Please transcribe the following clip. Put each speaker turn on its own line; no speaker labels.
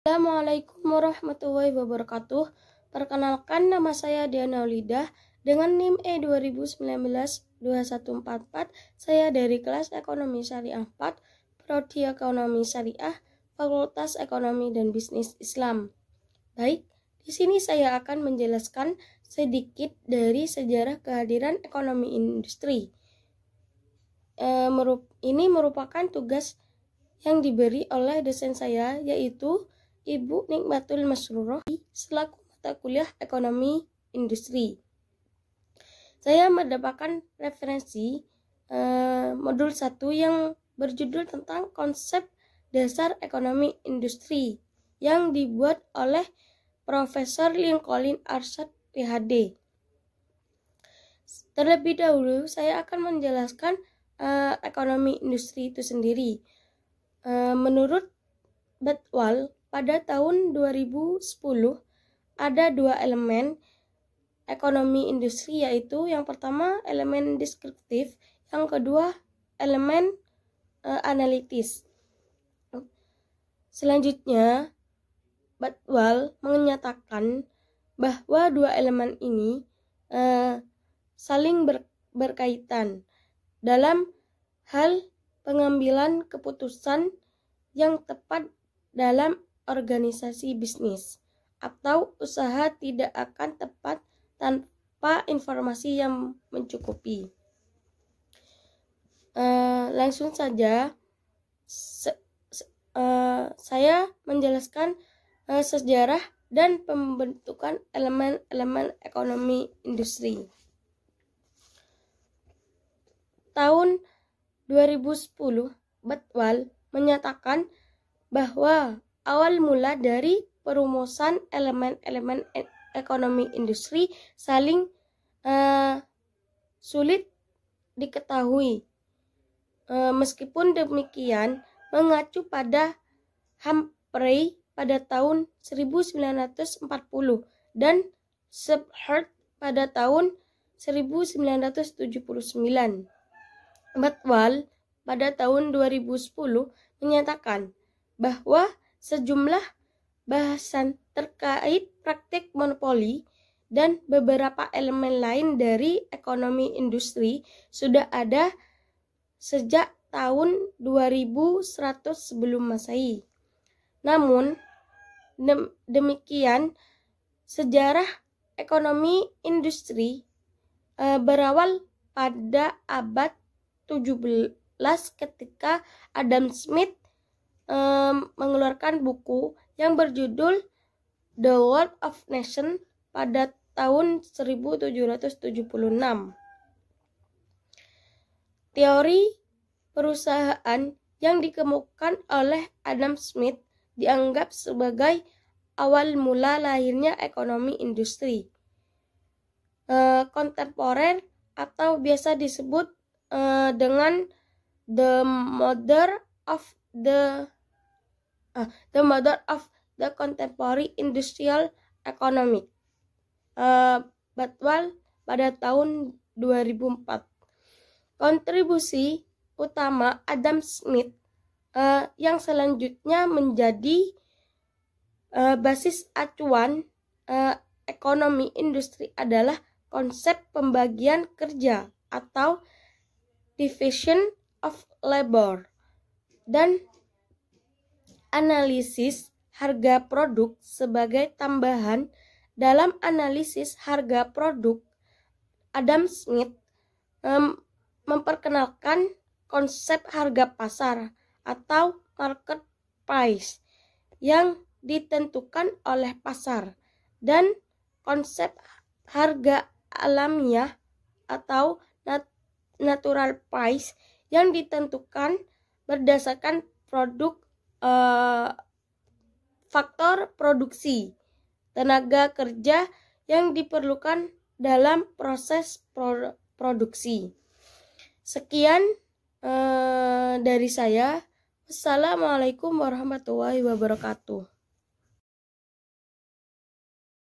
Assalamualaikum warahmatullahi wabarakatuh. Perkenalkan, nama saya Diana Aulidah dengan NIM E2019-2144. Saya dari kelas Ekonomi Syariah 4, Prodi Ekonomi Syariah, Fakultas Ekonomi dan Bisnis Islam. Baik, di sini saya akan menjelaskan sedikit dari sejarah kehadiran ekonomi industri. Ini merupakan tugas yang diberi oleh dosen saya, yaitu Ibu Nikmatul Masruroh selaku mata kuliah ekonomi industri. Saya mendapatkan referensi modul 1 yang berjudul tentang konsep dasar ekonomi industri yang dibuat oleh Profesor Lincoln Arshad PhD. Terlebih dahulu saya akan menjelaskan ekonomi industri itu sendiri. Menurut Bethwal, pada tahun 2010 ada 2 elemen ekonomi industri, yaitu yang pertama elemen deskriptif, yang kedua elemen analitis. Selanjutnya, Bethwal menyatakan bahwa 2 elemen ini saling berkaitan dalam hal pengambilan keputusan yang tepat dalam organisasi bisnis atau usaha tidak akan tepat tanpa informasi yang mencukupi. Langsung saja saya menjelaskan sejarah dan pembentukan elemen-elemen ekonomi industri. Tahun 2010, Bethwal menyatakan bahwa awal mula dari perumusan elemen-elemen ekonomi industri saling sulit diketahui. Meskipun demikian, mengacu pada Humphrey pada tahun 1940 dan Shepherd pada tahun 1979. Bethwal pada tahun 2010 menyatakan bahwa sejumlah bahasan terkait praktik monopoli dan beberapa elemen lain dari ekonomi industri sudah ada sejak tahun 2100 sebelum Masehi. Namun demikian, sejarah ekonomi industri berawal pada abad 17 ketika Adam Smith mengeluarkan buku yang berjudul The World of Nations pada tahun 1776. Teori perusahaan yang dikemukakan oleh Adam Smith dianggap sebagai awal mula lahirnya ekonomi industri kontemporer atau biasa disebut dengan the mother of the contemporary industrial economy. Bethwal pada tahun 2004. Kontribusi utama Adam Smith yang selanjutnya menjadi basis acuan ekonomi industri adalah konsep pembagian kerja atau division of labor dan analisis harga produk sebagai tambahan. Dalam analisis harga produk, Adam Smith memperkenalkan konsep harga pasar atau market price yang ditentukan oleh pasar dan konsep harga alamiah atau natural price yang ditentukan berdasarkan faktor produksi, tenaga kerja yang diperlukan dalam proses produksi. Sekian dari saya. Wassalamualaikum warahmatullahi wabarakatuh.